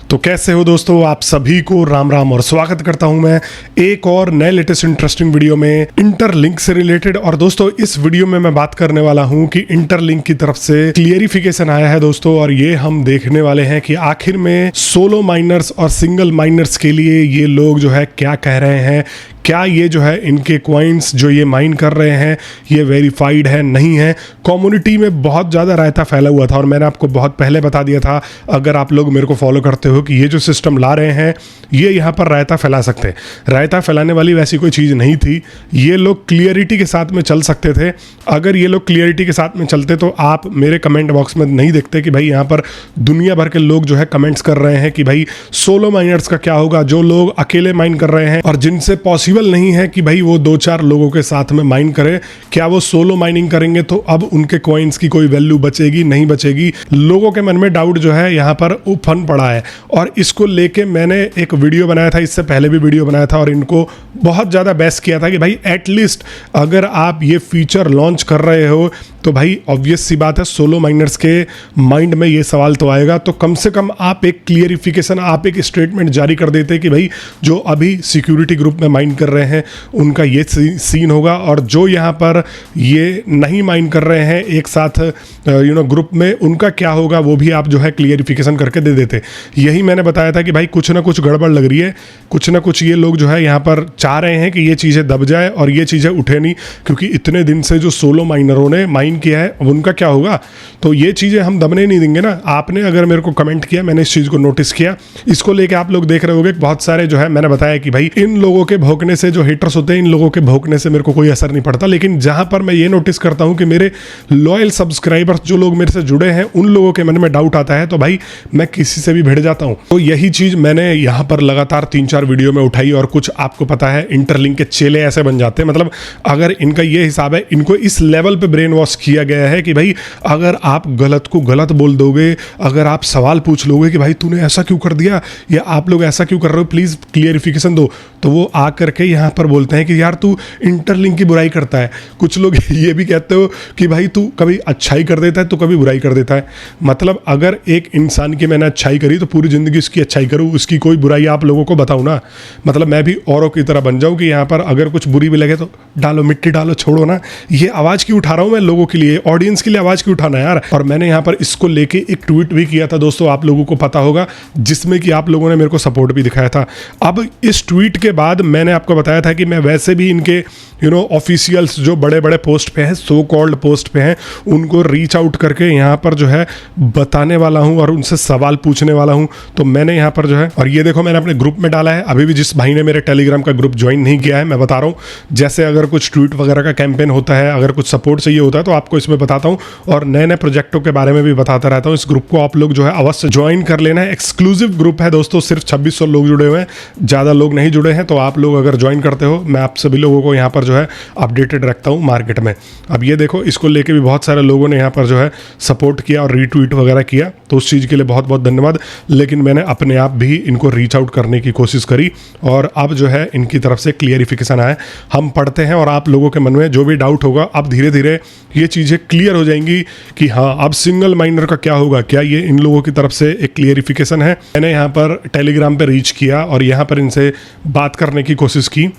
तो कैसे हो दोस्तों, आप सभी को राम राम और स्वागत करता हूं मैं एक और नए लेटेस्ट इंटरेस्टिंग वीडियो में इंटरलिंक से रिलेटेड। और दोस्तों इस वीडियो में मैं बात करने वाला हूं कि इंटरलिंक की तरफ से क्लियरिफिकेशन आया है दोस्तों, और ये हम देखने वाले हैं कि आखिर में सोलो माइनर्स और सिंगल माइनर्स के लिए ये लोग जो है क्या कह रहे हैं। क्या ये जो है इनके कॉइन्स जो ये माइन कर रहे हैं ये वेरीफाइड है नहीं है। कम्युनिटी में बहुत ज़्यादा रायता फैला हुआ था और मैंने आपको बहुत पहले बता दिया था, अगर आप लोग मेरे को फॉलो करते हो, कि ये जो सिस्टम ला रहे हैं ये यहाँ पर रायता फैला सकते हैं। रायता फैलाने वाली वैसी कोई चीज़ नहीं थी, ये लोग क्लियरिटी के साथ में चल सकते थे। अगर ये लोग क्लियरिटी के साथ में चलते तो आप मेरे कमेंट बॉक्स में नहीं देखते कि भाई यहाँ पर दुनिया भर के लोग जो है कमेंट्स कर रहे हैं कि भाई सोलो माइनर्स का क्या होगा, जो लोग अकेले माइन कर रहे हैं और जिनसे पॉसिबल नहीं है कि भाई वो 2-4 लोगों के साथ में माइन करे, क्या वो सोलो माइनिंग करेंगे तो अब उनके कॉइन्स की कोई वैल्यू बचेगी नहीं बचेगी। लोगों के मन में डाउट जो है यहाँ पर उफन पड़ा है और इसको लेके मैंने एक वीडियो बनाया था, इससे पहले भी वीडियो बनाया था और इनको बहुत ज़्यादा बेस्ट किया था कि भाई एटलीस्ट अगर आप ये फीचर लॉन्च कर रहे हो तो भाई ऑब्वियस सी बात है सोलो माइनर्स के माइंड में ये सवाल तो आएगा, तो कम से कम आप एक क्लियरिफिकेशन, आप एक स्टेटमेंट जारी कर देते कि भाई जो अभी सिक्योरिटी ग्रुप में माइन कर रहे हैं उनका ये सीन होगा, और जो यहाँ पर ये नहीं माइन कर रहे हैं एक साथ ग्रुप में, उनका क्या होगा वो भी आप जो है क्लियरिफिकेशन करके दे देते। यही मैंने बताया था कि भाई कुछ ना कुछ गड़बड़ लग रही है, कुछ ना कुछ ये लोग जो है यहाँ पर चाह रहे हैं कि ये चीज़ें दब जाए और ये चीज़ें उठे नहीं, क्योंकि इतने दिन से जो सोलो माइनरों ने माइन किया है उनका क्या होगा। तो ये चीज़ें हम दबने नहीं देंगे ना। आपने अगर मेरे को कमेंट किया, मैंने इस चीज़ को नोटिस किया, इसको लेके आप लोग देख रहे होंगे बहुत सारे जो है मैंने बताया कि भाई इन लोगों के भौंकने से, जो हेटर्स होते हैं इन लोगों के भौंकने से मेरे को कोई असर नहीं पड़ता, लेकिन जहां पर मैं ये नोटिस करता हूं कि मेरे लॉयल सब्सक्राइबर्स जो लोग मेरे से जुड़े हैं उन लोगों के मन में डाउट आता है तो भाई मैं किसी से भी भिड़ जाता हूं। तो यही चीज़ मैंने यहाँ पर लगातार 3-4 वीडियो में उठाई, और कुछ आपको पता है इंटरलिंक के चेले ऐसे बन जाते हैं। मतलब अगर इनका ये हिसाब है, इनको इस लेवल पे ब्रेन वॉश किया गया है कि भाई अगर आप गलत को गलत बोल दोगे, अगर आप सवाल पूछ लोगे कि भाई तूने ऐसा क्यों कर दिया या आप लोग ऐसा क्यों कर रहे हो, प्लीज़ क्लियरिफिकेशन दो, तो वो आ करके यहाँ पर बोलते हैं कि यार तू इंटरलिंक की बुराई करता है। कुछ लोग ये भी कहते हो कि भाई तू कभी अच्छाई कर देता है तो कभी बुराई कर देता है। मतलब अगर एक इंसान की मैंने अच्छाई करी तो पूरी ज़िंदगी उसकी अच्छाई करूँ, उसकी कोई बुराई आप लोगों को बताऊँ ना। मतलब मैं भी औरों की तरह बन जाऊँ कि यहाँ पर अगर कुछ बुरी भी लगे तो डालो, मिट्टी डालो, छोड़ो ना। ये आवाज़ क्यों उठा रहा हूँ मैं लोगों के लिए, ऑडियंस के लिए आवाज़ क्यों उठाना यार। और मैंने यहाँ पर इसको लेके एक ट्वीट भी किया था दोस्तों, आप लोगों को पता होगा, जिसमें कि आप लोगों ने मेरे को सपोर्ट भी दिखाया था। अब इस ट्वीट के बाद मैंने आपको बताया था कि मैं वैसे भी इनके ऑफिशियल्स जो बड़े बड़े पोस्ट पे हैं, सो कॉल्ड पोस्ट पे हैं, उनको रीच आउट करके यहाँ पर जो है बताने वाला हूँ और उनसे सवाल पूछने वाला हूँ। तो मैंने यहाँ पर जो है, और ये देखो मैंने अपने ग्रुप में डाला है, अभी भी जिस भाई ने मेरे टेलीग्राम का ग्रुप ज्वाइन नहीं किया है, मैं बता रहा हूँ, जैसे अगर कुछ ट्वीट वगैरह का कैंपेन होता है, अगर कुछ सपोर्ट चाहिए होता है तो आपको इसमें बताता हूँ, और नए नए प्रोजेक्टों के बारे में भी बताता रहता हूँ। इस ग्रुप को आप लोग जो है अवश्य ज्वाइन कर लेना है। एक्सक्लूसिव ग्रुप है दोस्तों, सिर्फ 2600 लोग जुड़े हुए हैं, ज़्यादा लोग नहीं जुड़े हैं। तो आप लोग अगर ज्वाइन करते हो, मैं आप सभी लोगों को यहाँ पर जो है अपडेटेड रखता हूँ मार्केट में। अब ये देखो, इसको लेके भी बहुत सारे लोगों ने यहाँ पर जो है सपोर्ट किया और रीट्वीट वगैरह किया, तो उस चीज़ के लिए बहुत बहुत धन्यवाद। लेकिन मैंने अपने आप भी इनको रीच आउट करने की कोशिश करी और अब जो है इनकी तरफ से क्लियरिफिकेशन आया, हम पढ़ते हैं और आप लोगों के मन में जो भी डाउट होगा अब धीरे धीरे ये चीज़ें क्लियर हो जाएंगी कि हाँ अब सिंगल माइनर का क्या होगा, क्या ये इन लोगों की तरफ से एक क्लियरिफिकेशन है। मैंने यहाँ पर टेलीग्राम पे रीच किया और यहाँ पर इनसे बात करने की कोशिश की,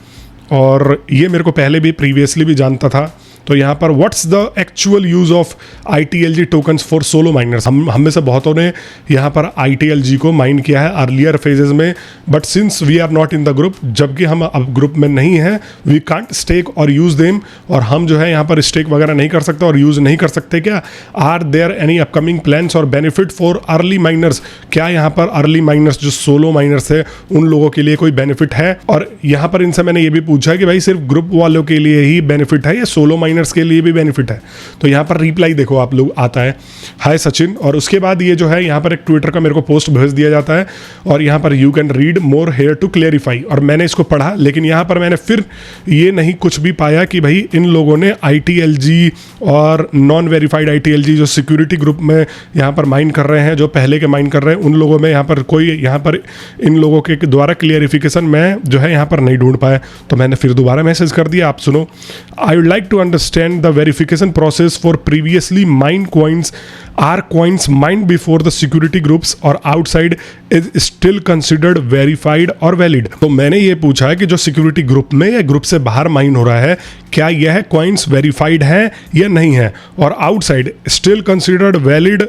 और ये मेरे को पहले भी प्रीवियसली भी जानता था। तो यहाँ पर what's the actual use of ITLG tokens for solo miners. हम में से बहुतों ने यहाँ पर ITLG को माइन किया है अर्लियर फेजेस में, but since we are not in the group, जबकि हम अब ग्रुप में नहीं हैं, we can't stake or use them, और हम जो है यहाँ पर स्टेक वगैरह नहीं कर सकते और यूज़ नहीं कर सकते। क्या are there any upcoming plans or benefit for early miners, क्या यहाँ पर अर्ली माइनर्स जो सोलो माइनर्स है उन लोगों के लिए कोई बेनिफिट है। और यहाँ पर इनसे मैंने ये भी पूछा कि भाई सिर्फ ग्रुप वालों के लिए ही बेनिफिट है या सोलो माइनर्स के लिए भी बेनिफिट है। तो यहाँ पर रिप्लाई देखो आप लोग आता है, हाय सचिन, और उसके बाद ये जो है यहाँ पर एक ट्विटर का मेरे को पोस्ट भेज दिया जाता है और यहाँ पर you can read more here to clarify, और मैंने इसको पढ़ा, लेकिन यहाँ पर मैंने फिर ये नहीं कुछ भी पाया कि भाई इन लोगों ने ITLG और नॉन वेरीफाइड ITLG जो सिक्योरिटी ग्रुप में यहाँ पर माइन कर रहे हैं, जो पहले के माइन कर रहे हैं, उन लोगों में यहाँ पर कोई यहाँ पर इन लोगों के द्वारा क्लियरिफिकेशन मैं जो है यहाँ पर नहीं ढूंढ पाया। तो मैंने फिर दोबारा मैसेज कर दिया, आप सुनो, I would like to understand understand the verification process for previously mined coins are coins mined before the security groups or outside is still considered verified or valid। तो मैंने ये पूछा है कि जो सिक्योरिटी ग्रुप में या ग्रुप से बाहर माइन हो रहा है, क्या यह कॉइन्स वेरीफाइड है या नहीं है, और आउटसाइड स्टिल कंसिडर्ड वैलिड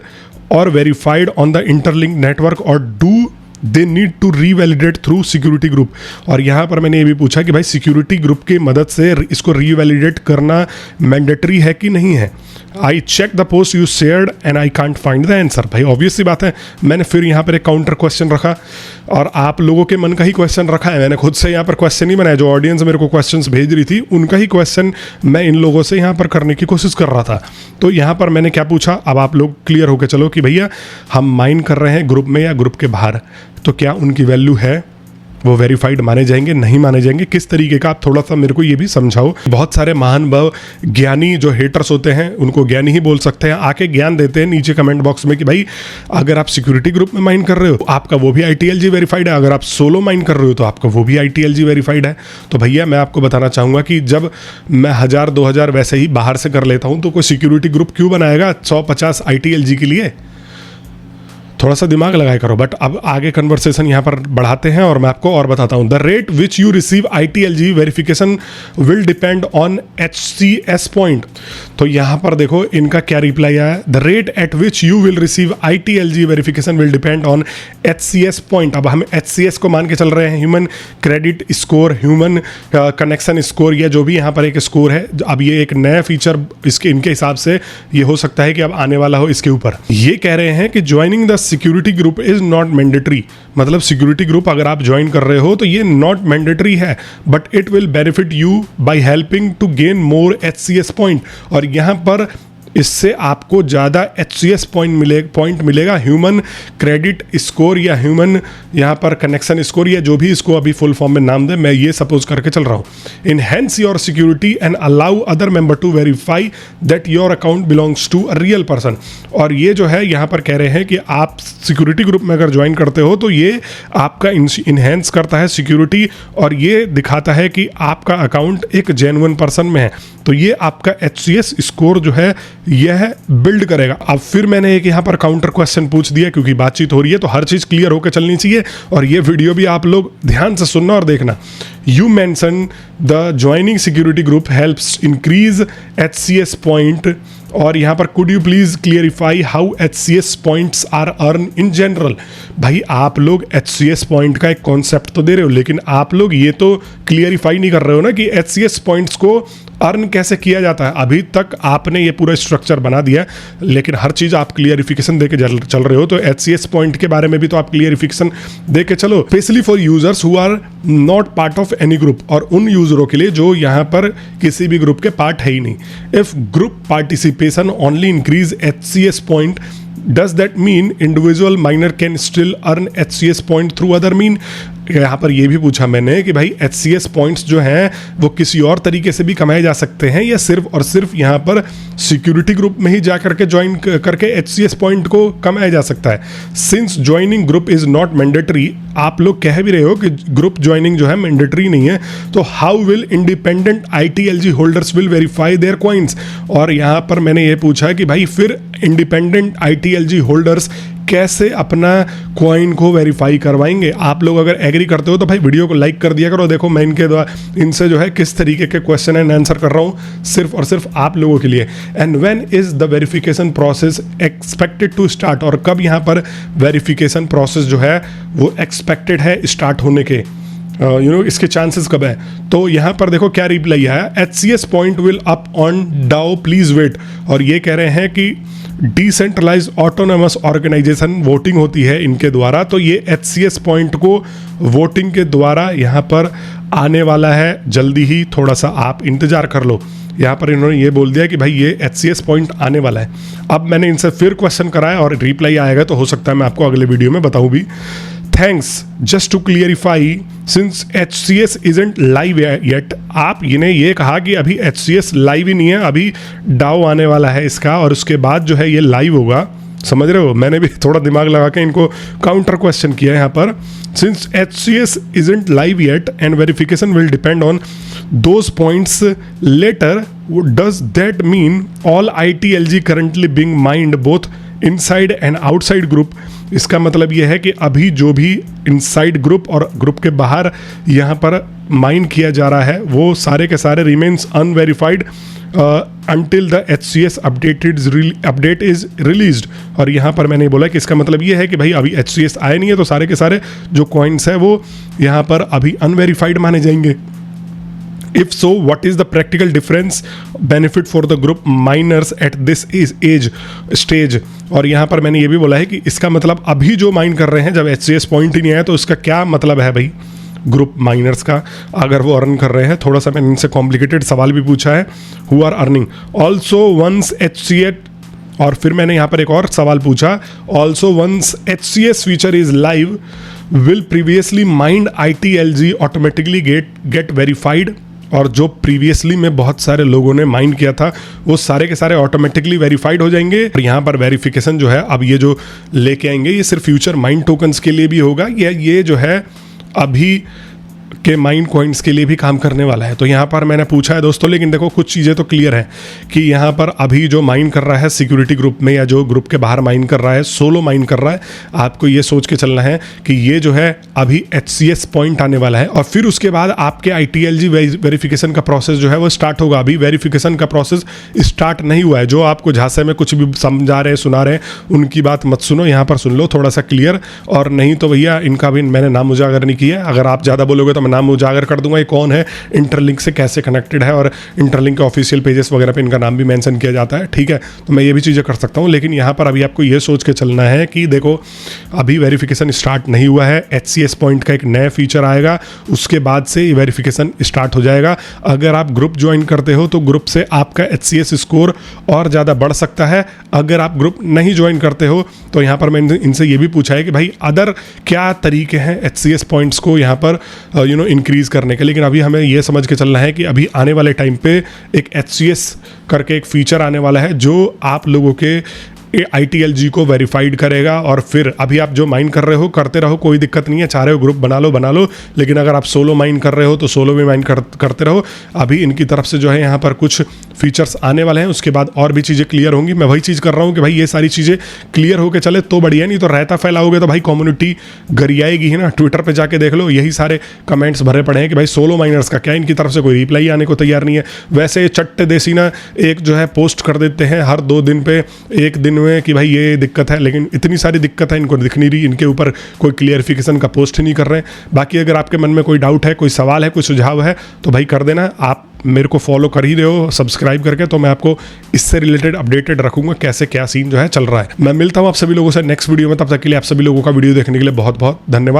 और verified on the interlink network, और do they need to revalidate through security group. और यहाँ पर मैंने ये भी पूछा कि भाई सिक्योरिटी ग्रुप की मदद से इसको रीवैलिडेट करना मैंडेटरी है कि नहीं है। I check the post you shared and I can't find the answer. भाई ऑब्वियस सी बात है, मैंने फिर यहाँ पर एक काउंटर क्वेश्चन रखा और आप लोगों के मन का ही क्वेश्चन रखा है। मैंने खुद से यहाँ पर क्वेश्चन नहीं बनाया, जो ऑडियंस मेरे को क्वेश्चंस भेज रही थी उनका ही क्वेश्चन मैं इन लोगों से यहाँ पर करने की कोशिश कर रहा था। तो यहाँ पर मैंने क्या पूछा, अब आप लोग क्लियर होकर चलो कि भैया हम माइन कर रहे हैं ग्रुप में या ग्रुप के बाहर, तो क्या उनकी वैल्यू है, वो वेरीफाइड माने जाएंगे नहीं माने जाएंगे, किस तरीके का, आप थोड़ा सा मेरे को ये भी समझाओ। बहुत सारे महान भाव ज्ञानी जो हेटर्स होते हैं उनको ज्ञानी ही बोल सकते हैं, आके ज्ञान देते हैं नीचे कमेंट बॉक्स में कि भाई अगर आप सिक्योरिटी ग्रुप में माइन कर रहे हो आपका वो भी ITLG वेरीफाइड है, अगर आप सोलो माइन कर रहे हो तो आपका वो भी ITLG वेरीफाइड है। तो भैया मैं आपको बताना चाहूँगा कि जब मैं 1000-2000 वैसे ही बाहर से कर लेता हूँ तो कोई सिक्योरिटी ग्रुप क्यों बनाएगा 100-50 ITLG के लिए? थोड़ा सा दिमाग लगाया करो। बट अब आगे कन्वर्सेशन यहाँ पर बढ़ाते हैं और मैं आपको और बताता हूँ। The rate which you receive ITLG verification will depend on HCS point. तो यहाँ पर देखो इनका क्या रिप्लाई आया, the rate at which you will receive ITLG verification will depend on HCS point. अब हम HCS को मान के चल रहे हैं, human credit score, human connection score, या जो भी यहाँ पर एक स्कोर है। अब ये एक नया फीचर इसके इनके हिसाब से ये हो सकता है कि अब आने वाला हो इसके ऊपर। ये कह रहे हैं कि joining the security group is not mandatory, मतलब सिक्योरिटी ग्रुप अगर आप ज्वाइन कर रहे हो तो ये नॉट मैंडेटरी है, but it will benefit you by helping to gain more HCS point. और यहाँ पर इससे आपको ज़्यादा HCS पॉइंट मिलेगा, ह्यूमन क्रेडिट स्कोर या ह्यूमन यहाँ पर कनेक्शन स्कोर, या जो भी इसको अभी फुल फॉर्म में नाम दे, मैं ये सपोज करके चल रहा हूँ। Enhance your security and allow other member to verify that your account belongs to a real person. और ये जो है यहाँ पर कह रहे हैं कि आप सिक्योरिटी ग्रुप में अगर ज्वाइन करते हो तो ये आपका इनहेंस करता है सिक्योरिटी, और ये दिखाता है कि आपका अकाउंट एक जेन्युइन पर्सन में है, तो ये आपका HCS स्कोर जो है यह बिल्ड करेगा। अब फिर मैंने एक यहाँ पर काउंटर क्वेश्चन पूछ दिया, क्योंकि बातचीत हो रही है तो हर चीज क्लियर होकर चलनी चाहिए, और ये वीडियो भी आप लोग ध्यान से सुनना और देखना। You mention the joining security group helps increase HCS point, और यहाँ पर could you please clarify how HCS points are earn in general. भाई आप लोग HCS पॉइंट का एक कॉन्सेप्ट तो दे रहे हो, लेकिन आप लोग ये तो क्लियरिफाई नहीं कर रहे हो ना कि HCS पॉइंट्स को अर्न कैसे किया जाता है। अभी तक आपने ये पूरा स्ट्रक्चर बना दिया, लेकिन हर चीज़ आप क्लियरिफिकेशन दे के चल रहे हो, तो HCS पॉइंट के बारे में भी तो आप क्लियरिफिकेशन दे के चलो, specially for users who are not part of any group, और उन यूजरों के लिए जो यहाँ पर किसी भी ग्रुप के पार्ट है ही नहीं। If group participation only increase HCS point, does that mean individual miner can still earn HCS point through other mean? यहाँ पर ये भी पूछा मैंने कि भाई HCS पॉइंट्स जो हैं वो किसी और तरीके से भी कमाए जा सकते हैं, या सिर्फ और सिर्फ यहाँ पर सिक्योरिटी ग्रुप में ही जा करके ज्वाइन करके HCS पॉइंट को कमाया जा सकता है। Since joining group is not mandatory, आप लोग कह भी रहे हो कि ग्रुप ज्वाइनिंग जो है मैंडेटरी नहीं है, तो how will independent ITLG holders will verify their coins. और यहाँ पर मैंने ये पूछा कि भाई फिर इंडिपेंडेंट ITLG होल्डर्स कैसे अपना कॉइन को वेरीफाई करवाएंगे। आप लोग अगर एग्री करते हो तो भाई वीडियो को लाइक कर दिया करो। देखो मैं इनके द्वारा इनसे जो है किस तरीके के क्वेश्चन एंड आंसर कर रहा हूँ सिर्फ और सिर्फ आप लोगों के लिए। And when is the verification process expected to start, और कब यहाँ पर वेरिफिकेशन प्रोसेस जो है वो एक्सपेक्टेड है स्टार्ट होने के, इसके चांसेस कब है। तो यहाँ पर देखो क्या रिप्लाई आया, HCS point will up on DAO please wait. और ये कह रहे हैं कि डिसेंट्रलाइज ऑटोनोमस ऑर्गेनाइजेशन वोटिंग होती है इनके द्वारा, तो ये HCS पॉइंट को वोटिंग के द्वारा यहाँ पर आने वाला है जल्दी ही, थोड़ा सा आप इंतजार कर लो। यहाँ पर इन्होंने ये बोल दिया कि भाई ये HCS पॉइंट आने वाला है। अब मैंने इनसे फिर क्वेश्चन कराया और रिप्लाई आएगा, तो हो सकता है मैं आपको अगले वीडियो में बताऊँ भी। Thanks, just to clarify since HCS isn't live yet. आप इन्हें ये कहा कि अभी HCS लाइव ही नहीं है, अभी डाओ आने वाला है इसका, और उसके बाद जो है ये लाइव होगा। समझ रहे हो, मैंने भी थोड़ा दिमाग लगा के इनको काउंटर क्वेश्चन किया यहाँ पर। Since HCS isn't live yet and verification will depend on those points later does that mean all ITLG currently being mined both inside and outside group? इसका मतलब यह है कि अभी जो भी इनसाइड ग्रुप और ग्रुप के बाहर यहाँ पर माइन किया जा रहा है वो सारे के सारे remains unverified until the HCS update is released। और यहाँ पर मैंने बोला कि इसका मतलब ये है कि भाई अभी HCS आए नहीं है तो सारे के सारे जो कॉइन्स है वो यहाँ पर अभी अनवेरीफाइड माने जाएंगे। If so, what is the practical difference benefit for the group miners at this stage? और यहाँ पर मैंने ये भी बोला है कि इसका मतलब अभी जो माइन कर रहे हैं जब HCS पॉइंट ही नहीं आया तो इसका क्या मतलब है भाई ग्रुप माइनर्स का, अगर वो अर्न कर रहे हैं। थोड़ा सा मैंने इनसे कॉम्प्लिकेटेड सवाल भी पूछा है, who are earning also once HCS। और फिर मैंने यहाँ पर एक और सवाल पूछा, also once HCS feature is live will previously mined ITLG automatically get verified? और जो प्रीवियसली में बहुत सारे लोगों ने माइंड किया था वो सारे के सारे ऑटोमेटिकली वेरीफाइड हो जाएंगे। और यहाँ पर वेरिफिकेशन जो है अब ये जो लेके आएंगे ये सिर्फ फ्यूचर माइंड टोकन्स के लिए भी होगा, ये जो है अभी के माइन कॉइन्स के लिए भी काम करने वाला है। तो यहाँ पर मैंने पूछा है दोस्तों, लेकिन देखो कुछ चीज़ें तो क्लियर है कि यहाँ पर अभी जो माइन कर रहा है सिक्योरिटी ग्रुप में या जो ग्रुप के बाहर माइन कर रहा है, सोलो माइन कर रहा है, आपको ये सोच के चलना है कि ये जो है अभी HCS पॉइंट आने वाला है और फिर उसके बाद आपके ITLG वेरिफिकेशन का प्रोसेस जो है वो स्टार्ट होगा। अभी वेरिफिकेशन का प्रोसेस स्टार्ट नहीं हुआ है। जो आपको झांसे में कुछ भी समझा रहे सुना रहे उनकी बात मत सुनो, यहाँ पर सुन लो थोड़ा सा क्लियर, और नहीं तो भैया इनका भी मैंने नाम उजागर नहीं किया। अगर आप ज़्यादा बोलोगे तो नाम उजागर कर दूंगा ये कौन है, इंटरलिंक से कैसे कनेक्टेड है, और इंटरलिंक के ऑफिशियल पेजेस वगैरह पे इनका नाम भी मेंशन किया जाता है। ठीक है, तो मैं ये भी चीज़ें कर सकता हूँ, लेकिन यहाँ पर अभी आपको ये सोच के चलना है कि देखो अभी वेरिफिकेशन स्टार्ट नहीं हुआ है। HCS पॉइंट का एक नया फीचर आएगा, उसके बाद से ये वेरिफिकेशन स्टार्ट हो जाएगा। अगर आप ग्रुप ज्वाइन करते हो तो ग्रुप से आपका HCS स्कोर और ज़्यादा बढ़ सकता है। अगर आप ग्रुप नहीं ज्वाइन करते हो तो यहाँ पर मैंने इनसे ये भी पूछा है कि भाई अदर क्या तरीके हैं HCS पॉइंट्स को यहाँ पर इंक्रीज करने के। लेकिन अभी हमें ये समझ के चलना है कि अभी आने वाले टाइम पे एक HCS करके एक फीचर आने वाला है जो आप लोगों के ITLG को वेरीफाइड करेगा। और फिर अभी आप जो माइन कर रहे हो करते रहो, कोई दिक्कत नहीं है, चाह रहे हो ग्रुप बना लो, लेकिन अगर आप सोलो माइन कर रहे हो तो सोलो में माइन करते रहो। अभी इनकी तरफ से जो है यहाँ पर कुछ फीचर्स आने वाले हैं, उसके बाद और भी चीज़ें क्लियर होंगी। मैं वही चीज़ कर रहा हूँ कि भाई ये सारी चीज़ें क्लियर होकर चले तो बढ़िया, नहीं तो रहता फैलाओगे तो भाई कम्युनिटी गरियाएगी ही ना। ट्विटर पर जाके देख लो, यही सारे कमेंट्स भरे पड़े हैं कि भाई सोलो माइनर्स का क्या, इनकी तरफ से कोई रिप्लाई आने को तैयार नहीं है। वैसे चट्टे देसी ना एक जो है पोस्ट कर देते हैं हर 2 दिन पे, एक दिन में कि भाई ये दिक्कत है, लेकिन इतनी सारी दिक्कत है इनको दिख नहीं रही, इनके ऊपर कोई क्लियरिफिकेशन का पोस्ट ही नहीं कर रहे हैं। बाकी अगर आपके मन में कोई डाउट है, कोई सवाल है, कोई सुझाव है तो भाई कर देना। आप मेरे को फॉलो कर ही रहे हो सब्सक्राइब करके, तो मैं आपको इससे रिलेटेड अपडेटेड रखूंगा कैसे क्या सीन जो है चल रहा है। मैं मिलता हूं आप सभी लोगों से नेक्स्ट वीडियो में, तब तक के लिए आप सभी लोगों का वीडियो देखने के लिए बहुत बहुत धन्यवाद।